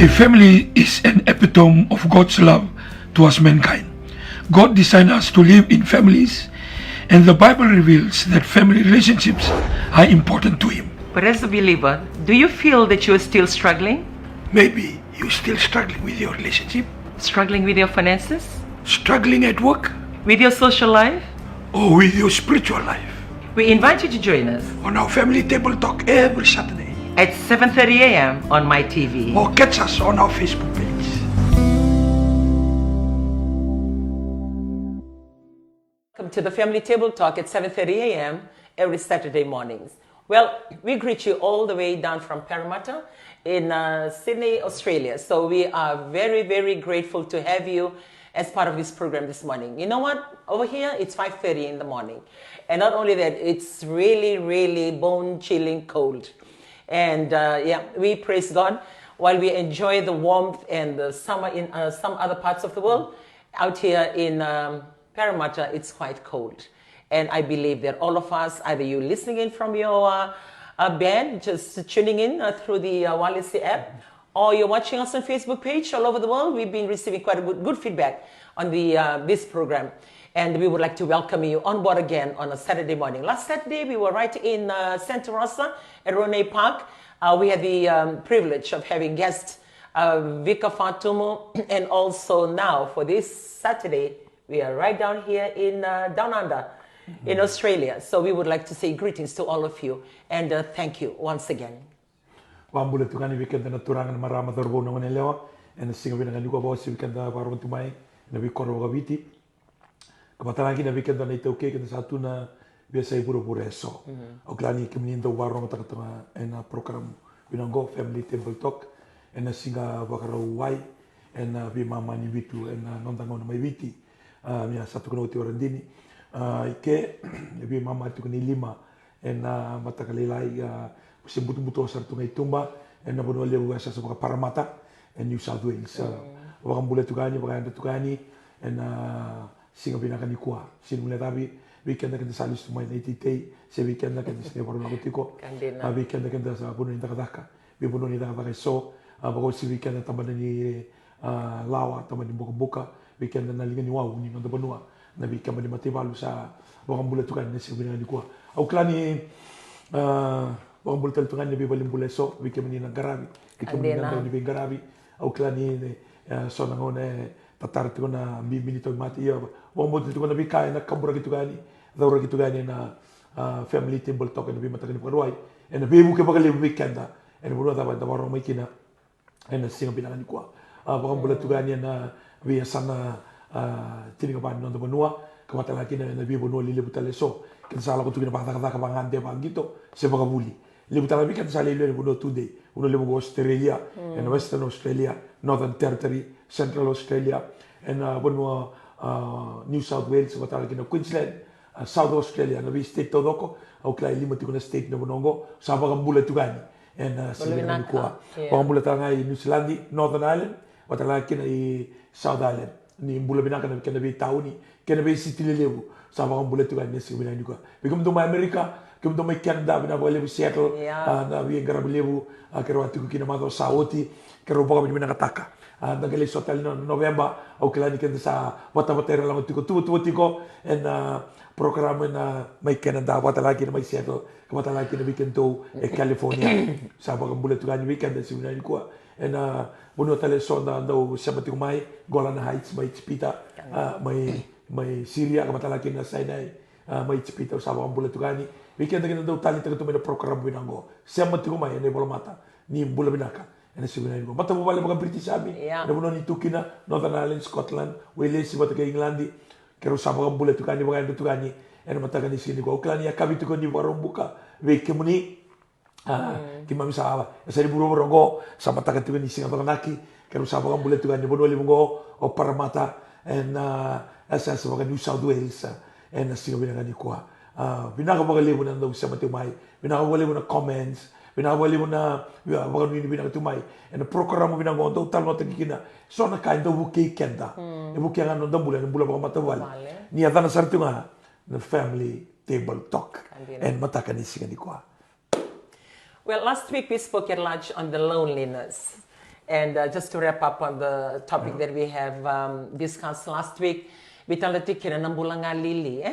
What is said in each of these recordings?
A family is an epitome of God's love towards mankind. God designed us to live in families, and the Bible reveals that family relationships are important to Him. But as a believer, do you feel that you are still struggling? Maybe you're still struggling with your relationship, Struggling with your finances? struggling at work, With your social life? or with your spiritual life. We invite you to join us On our Family Table Talk every Saturday, at 7:30 a.m. on my TV. or catch us on our Facebook page. Welcome to the Family Table Talk at 7:30 a.m. every Saturday mornings. Well, we greet you all the way down from Parramatta in Sydney, Australia. So we are very, very grateful to have you as part of this program this morning. You know what? Over here, it's 5:30 in the morning. And not only that, it's really, really bone-chilling cold. And we praise God while we enjoy the warmth and the summer in some other parts of the world. Out here in Parramatta, it's quite cold. And I believe that all of us, either you listening in from your bed, just tuning in through the Walisi app, or you're watching us on Facebook page all over the world, we've been receiving quite a good feedback on this program. And we would like to welcome you on board again on a Saturday morning. Last Saturday, we were right in Santa Rosa at Ronay Park. We had the privilege of having guests Vika Fatumu, and also now for this Saturday, we are right down here in Down Under in Australia. So we would like to say greetings to all of you and thank you once again. Wambule tukani weekend na turangan marama dorbo na manelewa and singa bina ngani ko bosi weekend na parwan tumai na bikoro gabiti kapatangi na weekend na itauke ke satu na biasa iburo bureso o klani kimnindo waro matakatanga en program binango Family Table Talk en singa bakaro wai en bi mama ni bitu en nontango na mai biti mia satu kono ti orandini ke bi mama tu ni lima en matakalilai se butu sartu ngai tumba en na bono lebu asa sa Parramatta en New South Wales wakam bule tukani wakanda tukani en singa binakani kwa sinu le tabi weekend kan salis mai netitei se weekend kan se por nagotiko weekend kan sa bono ni takadaka bi bono ni takadaka so bago si weekend tamani ni lawa tamani boka weekend na linga ni wau ni ndo bonua na weekend ni mativalu sa wakam bule tukani se binakani kwa au klani wakam bule tukani bi balim bule so weekend ni na garabi weekend ni bi garabi au klani so na ngone tatar tu na minito mati ya wakam bule tukani bi kai na kambura gitu gani daura gitu gani na Family Table Talk na bi matakani parwai en bi buke bakali weekend en bulu ta ba ro mai kina en singa binakani kwa wakam bule tukani na bi sana tininga ban no bonua kamata laki na bi bonua lile butale so kan sala ko tukina ba ta bangan de ba gitu se ba buli le butala bi kan sala ile bono today uno le go Australia en Western Australia, Northern Territory, Central Australia en bonua New South Wales ba ta laki na Queensland, South Australia na bi state todoko au klai lima tikuna state na bonongo sa ba bula tukani en sila kwa ba bula tanga i New Zealand, Northern Island ba ta laki na i South Island ni bula binaka na kena be tauni kena be city lebu sama kan bula tu kan nesi bina juga bikum tu mai Amerika kum tu mai Canada bina boleh Seattle na bi garab lebu kero atu kina ma do sauti kero boka bina kataka da gele hotel no November au klani kenda sa bata la matuko tu tiko en program na mai Canada bata lagi na mai Seattle bata lagi na weekend to California sama kan bula tu kan weekend nesi bina juga en buno tale sonda do sabati mai Golan Heights mai Chipita mai Syria ka matalaki na Sinai mai Chipita usaba ambula tukani weekend kan do tali taga tumena program binango sabati mai ne bola mata ni bula binaka ene sibina ngo bata mo bale British Army na buno ni tukina Northern Ireland Scotland Wales bata ka England kero usaba ambula tukani baganda tukani ene mataga ni sini ko klani ya kabitu ko ni warumbuka weke muni kima misawa esa buru borongo sama taka tu ni singa naki kero sabo kan bule tu kan bono limungo o Parramatta en esa sabo kan New South Wales en singa bina kan kwa bina ka bagale buna ndo sama tu mai bina ka bagale buna comments bina ka bagale buna baga ni bina tu mai en program bina go ndo tal nota kina so na ka ndo buke kenda e buke ngano ndo bule baga mata wal ni adana sartunga the Family Table Talk en mata kan singa ni kwa. Well, last week we spoke at large on the loneliness. And just to wrap up on the topic that we have discussed last week, we tell the ticket and ambulanga lili,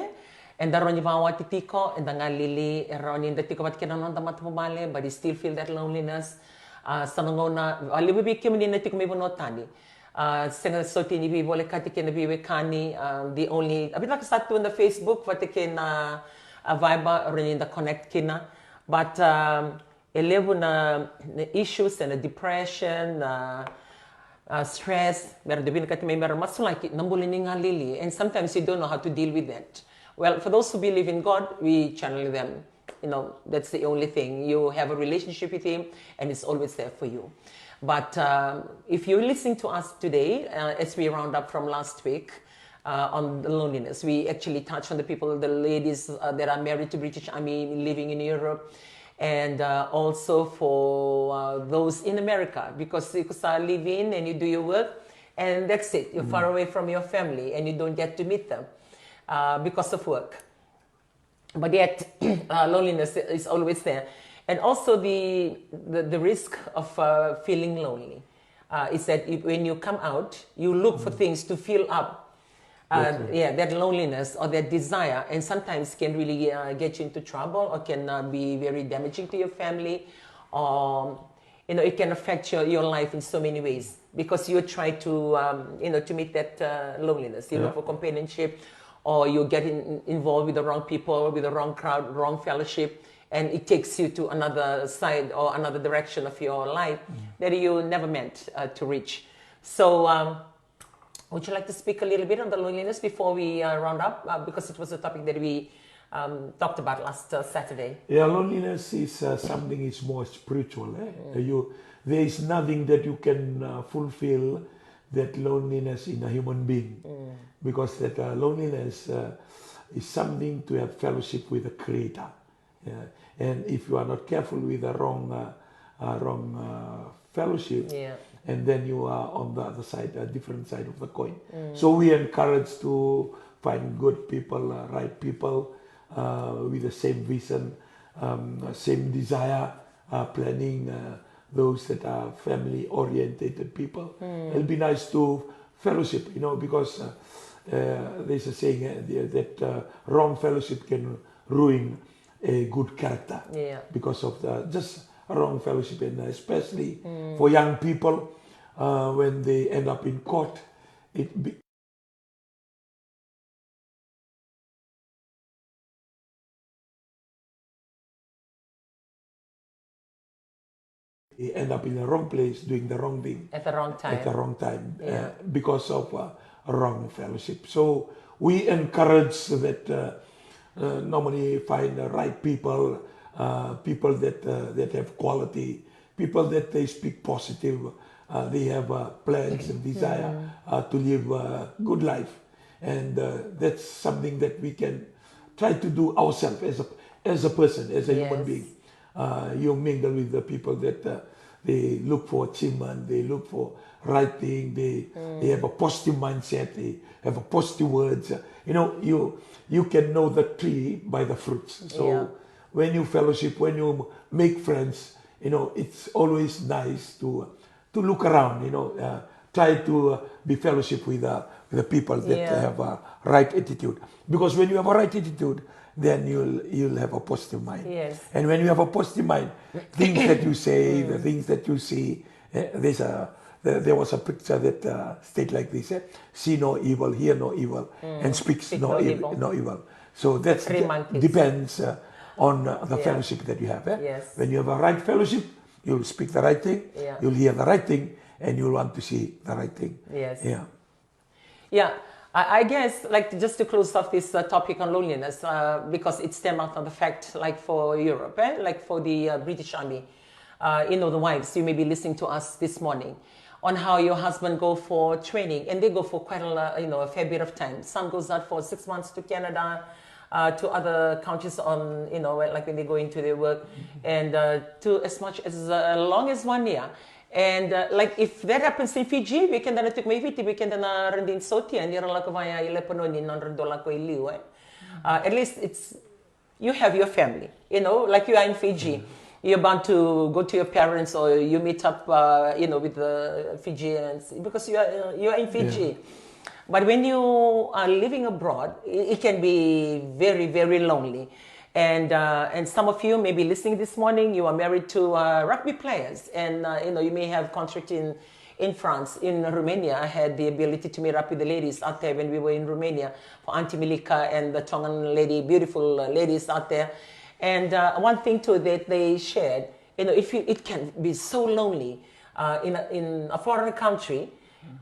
and the Ronny Vawa Titico and the Lili, and Ronny the Tico Vatkinan the Matumale, but you still feel that loneliness. Sanangona, a little bit community notani. Senga sotini bi vole katike na biwe kani, the only, a bit like start to on the Facebook, what they can a viber running the connect kina, but 11 issues and depression, stress, and sometimes you don't know how to deal with that. Well, for those who believe in God, we channel them. You know, that's the only thing. You have a relationship with Him, and it's always there for you. But if you're listening to us today, as we round up from last week on the loneliness, we actually touched on the people, the ladies that are married to British Army living in Europe, and also for those in America, because you live in and you do your work, and that's it. You're far away from your family, and you don't get to meet them because of work. But yet, loneliness is always there. And also the risk of feeling lonely is that when you come out, you look for things to fill up that loneliness or that desire, and sometimes can really get you into trouble, or can be very damaging to your family, or it can affect your life in so many ways, because you try to to meet that loneliness. You look for companionship, or you get involved with the wrong people, with the wrong crowd, wrong fellowship, and it takes you to another side or another direction of your life that you never meant to reach. So would you like to speak a little bit on the loneliness before we round up? Because it was a topic that we talked about last Saturday. Yeah, loneliness is something is more spiritual. There is nothing that you can fulfill that loneliness in a human being, because that loneliness is something to have fellowship with the Creator. And if you are not careful with the wrong fellowship, and then you are on the other side, a different side of the coin. So we encourage to find good people, right people, with the same vision, same desire, planning, those that are family-oriented people. It'll be nice to fellowship, because there's a saying that wrong fellowship can ruin a good character because of just wrong fellowship, and especially for young people when they end up in court, they end up in the wrong place doing the wrong thing at the wrong time. At the wrong time, because of wrong fellowship. So we encourage that normally find the right people, people that have quality, people that they speak positive, they have plans and desire to live a good life, and that's something that we can try to do ourselves as a person, as a human being. You mingle with the people that they look for achievement, they look for right thing, they have a positive mindset, they have a positive words. You can know the tree by the fruits. So when you fellowship, when you make friends, it's always nice to look around, try to be fellowship with the people that have a right attitude. Because when you have a right attitude, then you'll have a positive mind. Yes. And when you have a positive mind, things that you say, the things that you see, there was a picture that stated like this: see no evil, hear no evil, and speak no evil. So that depends on the fellowship that you have. Yes. When you have a right fellowship, you'll speak the right thing, you'll hear the right thing, and you'll want to see the right thing. Yes. Yeah. I guess, just to close off this topic on loneliness, because it stems out of the fact, for Europe, like for the British Army, the wives, you may be listening to us this morning, on how your husband go for training, and they go for quite a fair bit of time. Some goes out for 6 months to Canada, to other countries on, like when they go into their work, and to as much as long as 1 year. And if that happens in Fiji, we can then take my Fiji, we can then rendin soti and via $11 ko iliu. At least you have your family, like you are in Fiji. you're bound to go to your parents or you meet up, with the Fijians because you're in Fiji. Yeah. But when you are living abroad, it can be very, very lonely. And some of you may be listening this morning. You are married to rugby players, and you may have contract in France, in Romania. I had the ability to meet up with the ladies out there when we were in Romania for Auntie Milika and the Tongan lady, beautiful ladies out there. And one thing too that they shared, it can be so lonely in a foreign country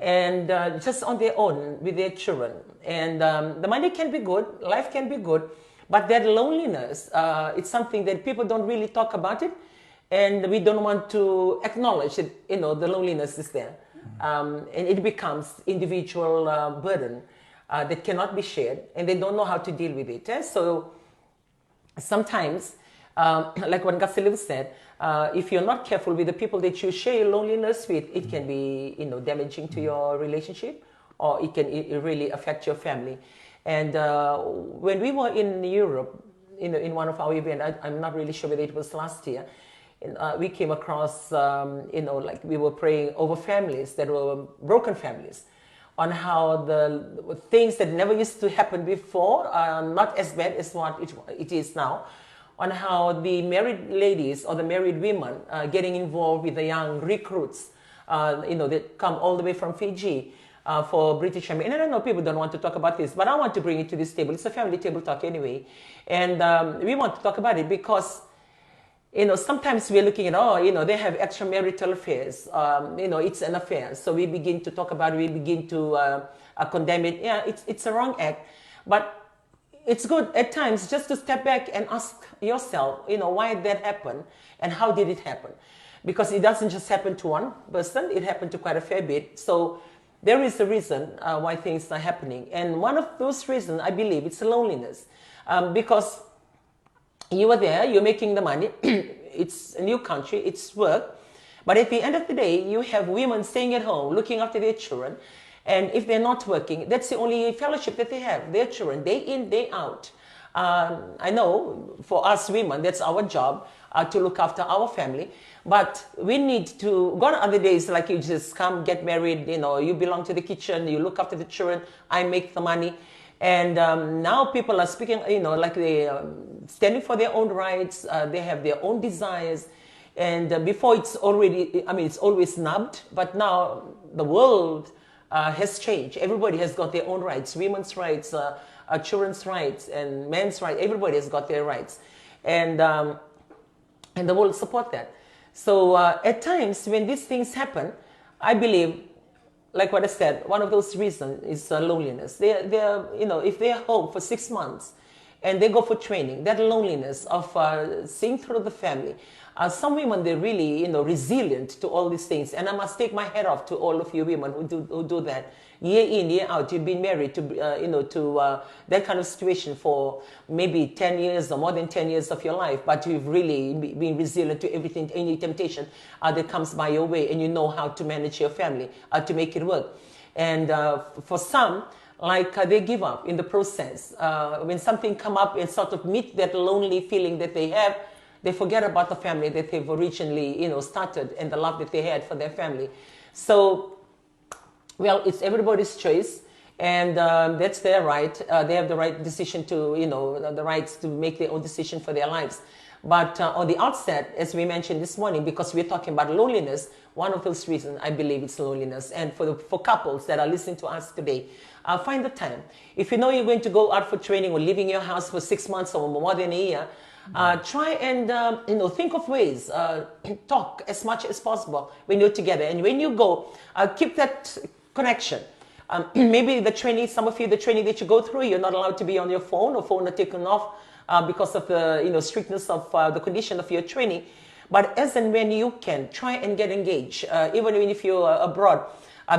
and just on their own with their children. And the money can be good, life can be good, but that loneliness, it's something that people don't really talk about it, and we don't want to acknowledge that, the loneliness is there. And it becomes individual burden that cannot be shared, and they don't know how to deal with it. So sometimes, like what Gasiliv said, if you're not careful with the people that you share your loneliness with, it can be, damaging to your relationship, or it can really affect your family. And when we were in Europe, in one of our events, I'm not really sure whether it was last year, we came across, like we were praying over families that were broken families, on how the things that never used to happen before are not as bad as what it is now, on how the married ladies or the married women getting involved with the young recruits, that come all the way from Fiji for British Army. And I know people don't want to talk about this, but I want to bring it to this table. It's a family table talk anyway. And we want to talk about it because, sometimes we're looking at, they have extramarital affairs. It's an affair. So we begin to talk about it. We begin to condemn it. Yeah, it's a wrong act. But it's good at times just to step back and ask yourself, why that happened and how did it happen? Because it doesn't just happen to one person, it happened to quite a fair bit. So there is a reason why things are happening. And one of those reasons, I believe, it's loneliness. Because you are there, you're making the money, it's a new country, it's work. But at the end of the day, you have women staying at home, looking after their children. And if they're not working, that's the only fellowship that they have, their children, day in, day out. I know for us women, that's our job, to look after our family. But we need to, gone are the days like you just come, get married, you belong to the kitchen, you look after the children, I make the money. And now people are speaking, like they standing for their own rights, they have their own desires. And before it's always snubbed, but now the world has changed. Everybody has got their own rights, women's rights, children's rights, and men's rights. Everybody has got their rights. And the world support that. So at times when these things happen, I believe, like what I said, one of those reasons is loneliness. They're if they're home for 6 months and they go for training, that loneliness of seeing through the family. Some women, they're really, resilient to all these things. And I must take my hat off to all of you women who do that. Year in, year out, you've been married to, to that kind of situation for maybe 10 years or more than 10 years of your life. But you've really been resilient to everything, any temptation that comes by your way. And you know how to manage your family, to make it work. And for some, they give up in the process. When something come up and sort of meet that lonely feeling that they have, they forget about the family that they've originally, started and the love that they had for their family. So, well, it's everybody's choice, and that's their right. They have the right decision to, the rights to make their own decision for their lives. But on the outset, as we mentioned this morning, because we're talking about loneliness, one of those reasons I believe it's loneliness. And for couples that are listening to us today, find the time. If you know you're going to go out for training or leaving your house for 6 months or more than a year, try and think of ways, talk as much as possible when you're together. And when you go, keep that connection. Maybe the training, some of you, the training that you go through, you're not allowed to be on your phone, or phone are taken off because of the strictness of the condition of your training. But as and when you can, try and get engaged, even if you're abroad.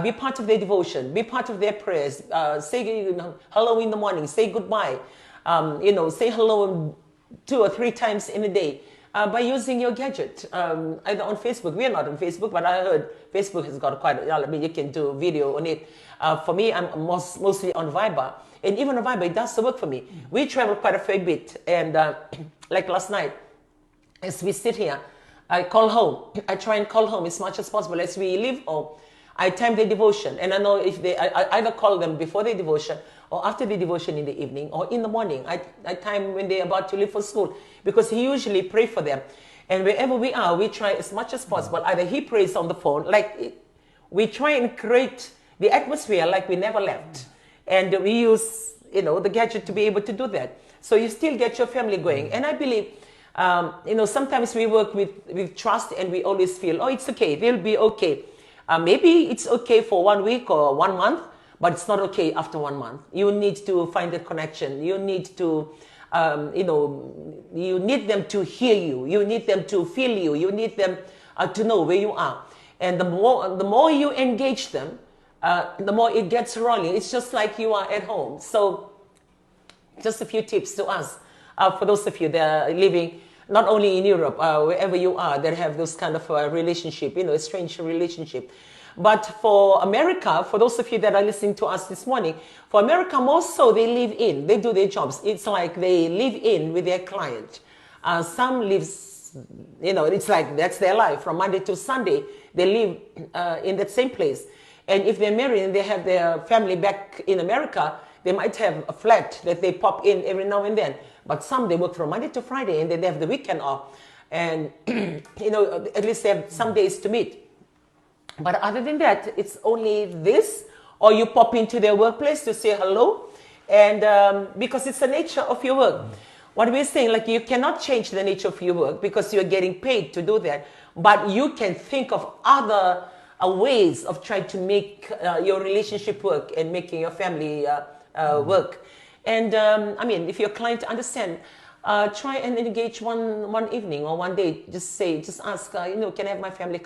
Be part of their devotion, be part of their prayers, say hello in the morning, say goodbye, say hello 2 or 3 times in a day by using your gadget, either on Facebook. We are not on Facebook, but I heard Facebook has got quite you can do video on it. For me, I'm mostly on Viber. And even on Viber, it does work for me. We travel quite a fair bit. And like last night, as we sit here, I call home. I try and call home as much as possible. As we leave home, I time the devotion. And I know if I either call them before the devotion or after the devotion in the evening or in the morning. I time when they're about to leave for school, because he usually pray for them. And wherever we are, we try as much as possible. Either he prays on the phone, we try and create the atmosphere like we never left. And we use, the gadget to be able to do that. So you still get your family going. And I believe, sometimes we work with trust and we always feel, oh, it's okay, they'll be okay. Maybe it's okay for 1 week or 1 month, but it's not okay after 1 month. You need to find that connection. You need to, you need them to hear you. You need them to feel you. You need them to know where you are. And the more you engage them, the more it gets rolling. It's just like you are at home. So just a few tips to us, for those of you that are living not only in Europe, wherever you are, that have those kind of relationship, a strange relationship. But for America, for those of you that are listening to us this morning, for America, most so they live in, they do their jobs. It's like they live in with their client. Some lives, it's like that's their life. From Monday to Sunday, they live in that same place. And if they're married and they have their family back in America, they might have a flat that they pop in every now and then. But some, they work from Monday to Friday and then they have the weekend off. And, at least they have some days to meet. But other than that, it's only this, or you pop into their workplace to say hello. And because it's the nature of your work. What we're saying, like, you cannot change the nature of your work because you're getting paid to do that. But you can think of other ways of trying to make your relationship work and making your family work. And if your client understand, try and engage one evening or one day. Just ask, can I have my family?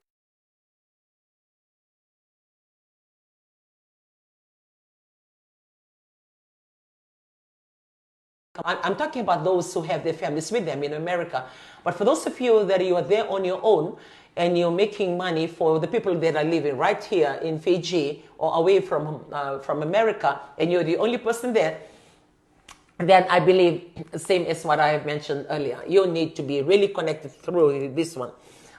I'm talking about those who have their families with them in America. But for those of you that you are there on your own and you're making money for the people that are living right here in Fiji or away from America, and you're the only person there, then I believe, same as what I have mentioned earlier, you need to be really connected through this one.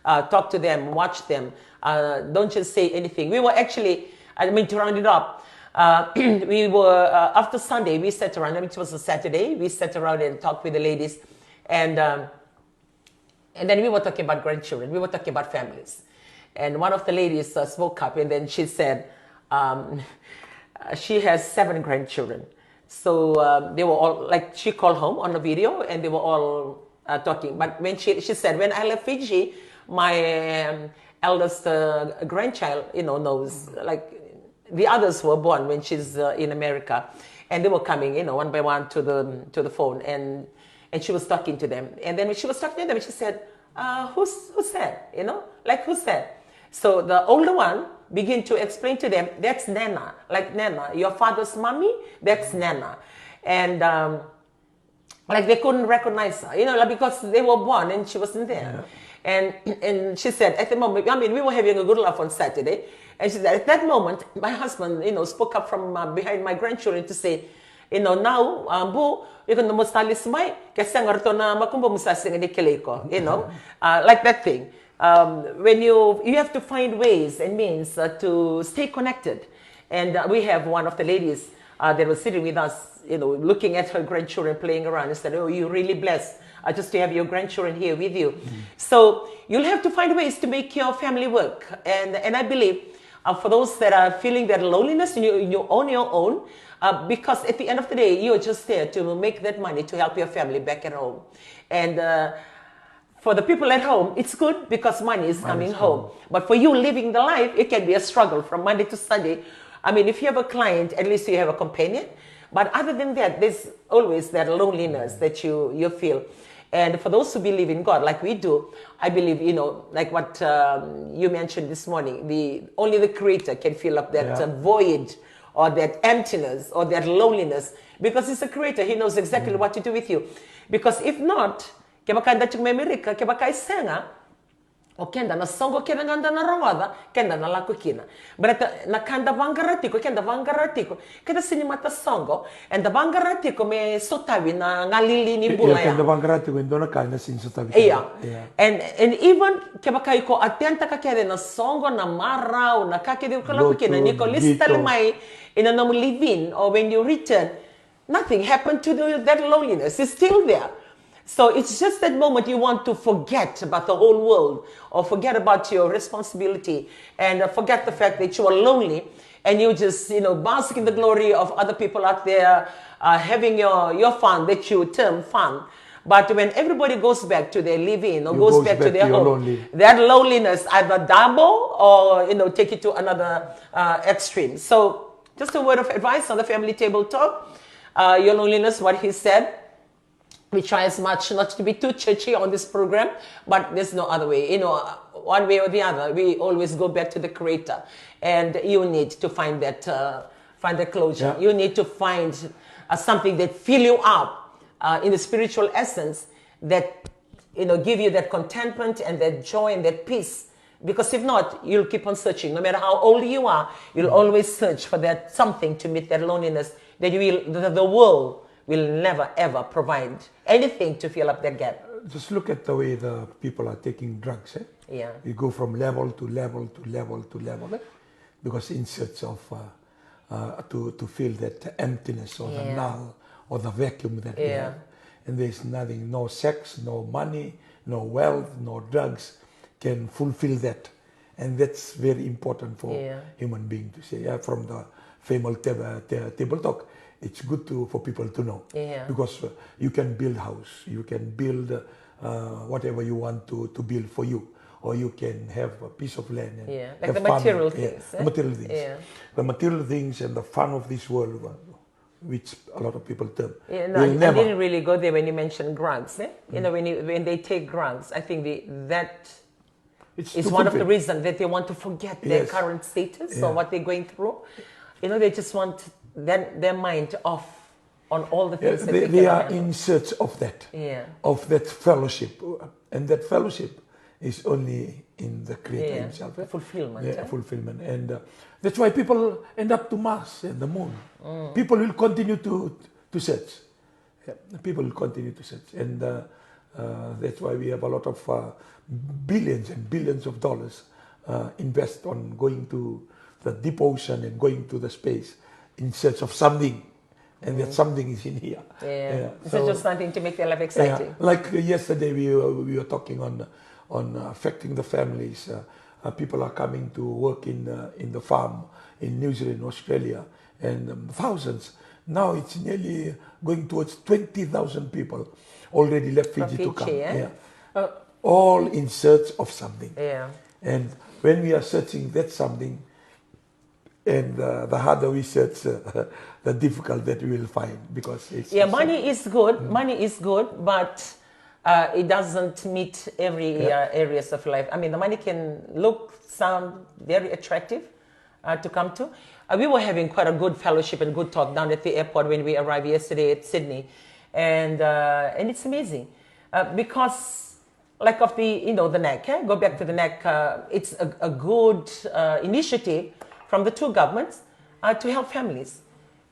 Talk to them, watch them. Don't just say anything. We were actually, to round it up, we were, after Sunday, we sat around, it was a Saturday, we sat around and talked with the ladies. And then we were talking about grandchildren. We were talking about families. And one of the ladies spoke up and then she said she has 7 grandchildren. So they were all, like, she called home on a video and they were all talking. But when she said, when I left Fiji, my eldest grandchild, knows, like, the others were born when she's in America. And they were coming, one by one to the phone. And she was talking to them. And then when she was talking to them, she said, who's that? Who's that? So the older one began to explain to them, that's Nana. Like Nana, your father's mommy, that's Nana. And they couldn't recognize her, because they were born and she wasn't there. Yeah. And she said, at the moment, we were having a good laugh on Saturday. And she said, at that moment, my husband, spoke up from behind my grandchildren to say, now, Bu, you can mustali smai, kasi ngarto na makumba musasing ni keleko, like that thing. When you have to find ways and means to stay connected. And we have one of the ladies that was sitting with us, looking at her grandchildren playing around and said, oh, you're really blessed just to have your grandchildren here with you. So you'll have to find ways to make your family work. And I believe for those that are feeling that loneliness you're on your own, because at the end of the day, you're just there to make that money to help your family back at home. And for the people at home, it's good because money is coming home. But for you living the life, it can be a struggle from Monday to Sunday. If you have a client, at least you have a companion. But other than that, there's always that loneliness that you feel. And for those who believe in God, like we do, I believe, like what you mentioned this morning, only the Creator can fill up that void or that emptiness or that loneliness. Because He's a Creator. He knows exactly what to do with you. Because if not, o kenda na songo kena nganda na rawada kenda na lako kina berata na kanda vangaratiko kenda vangaratiko kenda sini mata songo and the vangaratiko me sotawi na ngalili ni bula Ya, ya kenda bangrati ko indona kana sin sa tabi. yeah. And even kebakai ko atenta ka kede na songo na marau na kakede ko lako kina Loto, niko listali dito. mai in a normal living or when you return nothing happened to that loneliness it's still there. So it's just that moment you want to forget about the whole world or forget about your responsibility and forget the fact that you are lonely and you just, bask in the glory of other people out there having your fun that you term fun. But when everybody goes back to their living or goes back to their home, lonely. that loneliness either double or, take it to another extreme. So just a word of advice on the family table talk. Your loneliness, what he said, we try as much not to be too churchy on this program, but there's no other way. One way or the other, we always go back to the Creator, and you need to find that closure. Yeah. You need to find something that fill you up in the spiritual essence that give you that contentment and that joy and that peace. Because if not, you'll keep on searching. No matter how old you are, you'll always search for that something to meet that loneliness that the world will never ever provide anything to fill up that gap. Just look at the way the people are taking drugs. Yeah. You go from level to level to level to level, because in search of to fill that emptiness or the null or the vacuum that we have. And there's nothing, no sex, no money, no wealth, no drugs can fulfill that. And that's very important for human being to say. From the famous table talk, it's good for people to know. Because you can build house, you can build whatever you want to build for you, or you can have a piece of land and like have the fun. material things. The material things. The material things and the fun of this world, which a lot of people term. I didn't really go there when you mentioned drugs. When they take drugs, I think that is one of the reasons that they want to forget their current status or what they're going through. They just want their mind off on all the things that they are in search of that, of that fellowship, and that fellowship is only in the Creator Himself. Fulfillment. Fulfillment, and that's why people end up to Mars and the moon. People will continue to search. People will continue to search, and that's why we have a lot of billions and billions of dollars invest on going to the deep ocean and going to the space in search of something, and that something is in here. So just something to make their life exciting. Like yesterday, we were talking on affecting the families. People are coming to work in the farm in New Zealand, Australia, and thousands. Now it's nearly going towards 20,000 people already left Fiji to come. All in search of something. And when we are searching that something, and the harder we search, the difficult that we will find, because it's money is good. Money is good, but it doesn't meet every areas of life. I mean, the money can sound very attractive to come to. We were having quite a good fellowship and good talk down at the airport when we arrived yesterday at Sydney, and it's amazing because like of the the NAC. Go back to the NAC. It's a good initiative from the two governments to help families,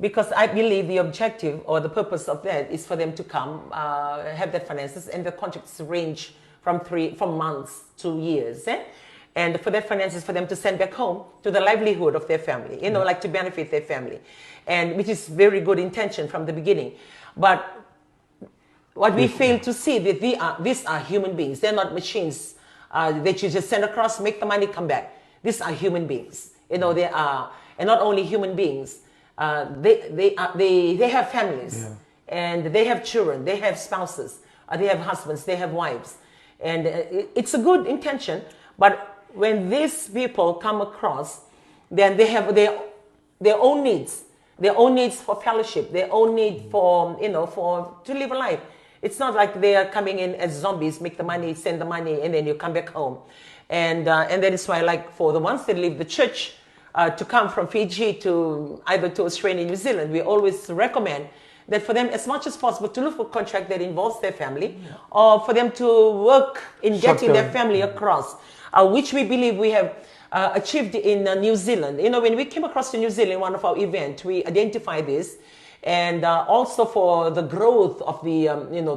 because I believe the objective or the purpose of that is for them to come, have their finances, and the contracts range from months to years, and for their finances for them to send back home to the livelihood of their family, like to benefit their family, and which is very good intention from the beginning. But what we fail to see that these are human beings. They're not machines that you just send across, make the money, come back. These are human beings. They are, and not only human beings. They have families, and they have children, they have spouses, they have husbands, they have wives, and it's a good intention. But when these people come across, then they have their own needs for fellowship, their own need for to live a life. It's not like they are coming in as zombies, make the money, send the money, and then you come back home, and that is why, like for the ones that leave the church. To come from Fiji to either to Australia, New Zealand, we always recommend that for them, as much as possible, to look for a contract that involves their family, or for them to work in getting their family across, which we believe we have achieved in New Zealand. You know, when we came across to New Zealand in one of our events, we identified this, and also for the growth of the,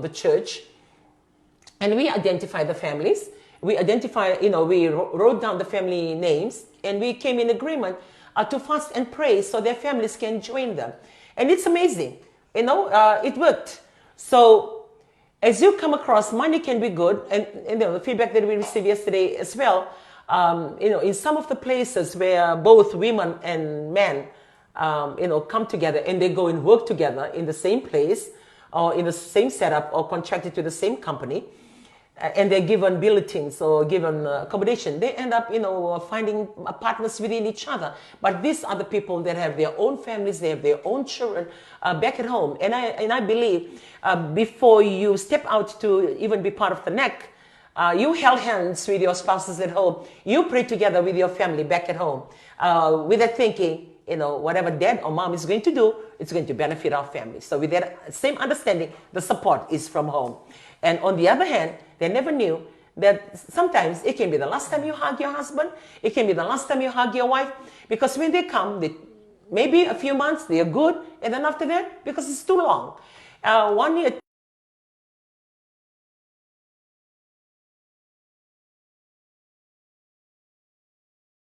the church. And we identified the families. We identified, we wrote down the family names, and we came in agreement to fast and pray so their families can join them. And it's amazing. It worked. So as you come across, money can be good. And the feedback that we received yesterday as well, in some of the places where both women and men, come together and they go and work together in the same place or in the same setup or contracted to the same company, and they're given billetings or given accommodation, they end up, finding partners within each other. But these are the people that have their own families, they have their own children back at home. And I believe before you step out to even be part of the NEC, you held hands with your spouses at home. You pray together with your family back at home with that thinking, whatever dad or mom is going to do, it's going to benefit our family. So with that same understanding, the support is from home. And on the other hand, they never knew that sometimes it can be the last time you hug your husband, it can be the last time you hug your wife, because when they come, maybe a few months, they are good, and then after that, because it's too long. 1 year,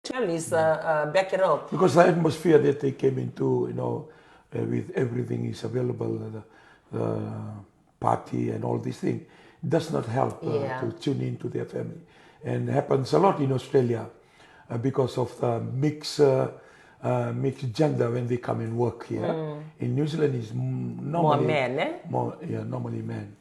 families back at home. Because the atmosphere that they came into, with everything is available, the party and all these things, does not help to tune into their family. And happens a lot in Australia because of the mixed gender when they come and work here. In New Zealand, it's normally more men, normally men.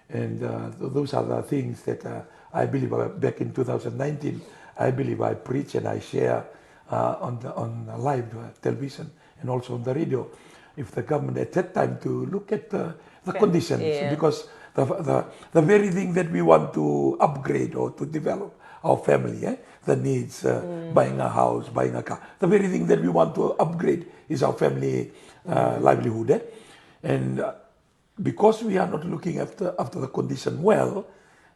And those are the things that I believe back in 2019, I believe I preach and I share on live television and also on the radio. If the government at that time to look at the conditions, because the very thing that we want to upgrade or to develop our family, the needs, buying a house, buying a car, the very thing that we want to upgrade is our family livelihood. And because we are not looking after the condition well,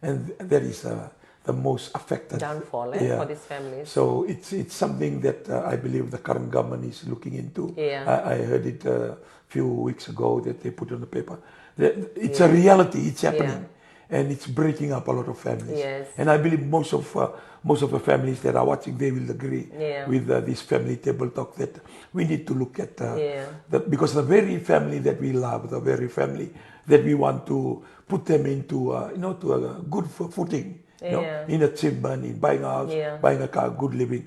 and that is the most affected downfall for these families. So it's something that I believe the current government is looking into. I heard it a few weeks ago that they put on the paper. It's a reality. It's happening, and it's breaking up a lot of families. And I believe most of the families that are watching, they will agree with this family table talk that we need to look at because the very family that we love, the very family that we want to put them into, to a good footing. In achievement, in buying a house, buying a car, good living,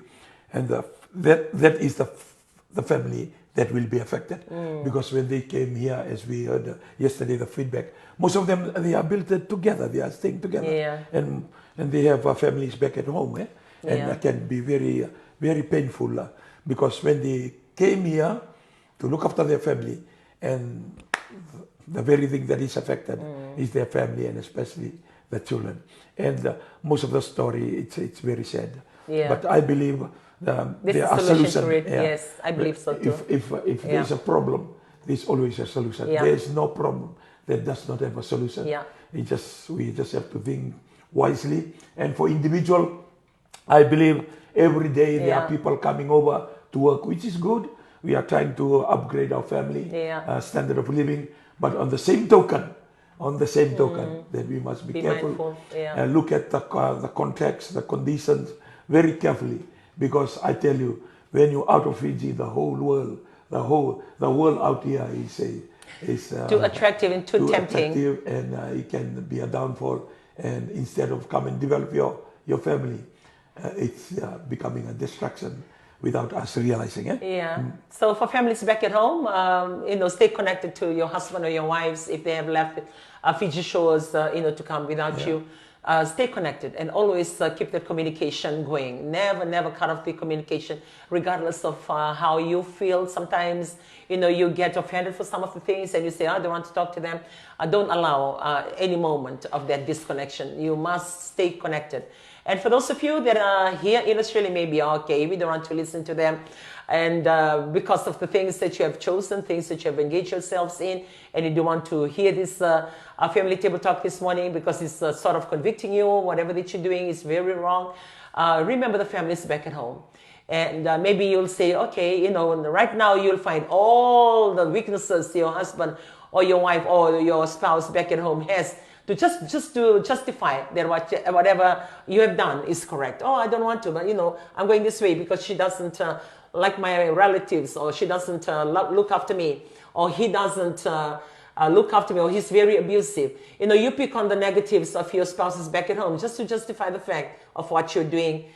and that is the family that will be affected. Because when they came here, as we heard yesterday, the feedback, most of them, they are built together, they are staying together, and they have families back at home, and that can be very, very painful because when they came here to look after their family, and the very thing that is affected is their family, and especially the children. And most of the story, it's very sad. But I believe there are solutions. Yes, I believe so too. If there's a problem, there's always a solution. There's no problem that does not have a solution. We just have to think wisely. And for individual, I believe every day there are people coming over to work, which is good. We are trying to upgrade our family standard of living. But on the same token, that we must be careful and look at the context, the conditions very carefully. Because I tell you, when you're out of Fiji, the whole world out here is too attractive and too tempting, and it can be a downfall. And instead of come and develop your family, it's becoming a distraction without us realizing it. So for families back at home, stay connected to your husband or your wives if they have left Fiji shores, to come without you. Stay connected and always keep that communication going. Never cut off the communication, regardless of how you feel. Sometimes, you get offended for some of the things and you say, I don't want to talk to them. don't allow any moment of that disconnection. You must stay connected. And for those of you that are here in Australia, maybe okay, we don't want to listen to them, and because of the things that you have chosen, things that you have engaged yourselves in, and you don't want to hear this family table talk this morning because it's sort of convicting you, whatever that you're doing is very wrong. Remember the families back at home. And maybe you'll say, okay, you know, right now you'll find all the weaknesses your husband or your wife or your spouse back at home has to just to justify that whatever you have done is correct. Oh, I don't want to, but you know, I'm going this way because she doesn't like my relatives, or she doesn't look after me, or he doesn't look after me, or he's very abusive. You know, you pick on the negatives of your spouses back at home just to justify the fact of what you're doing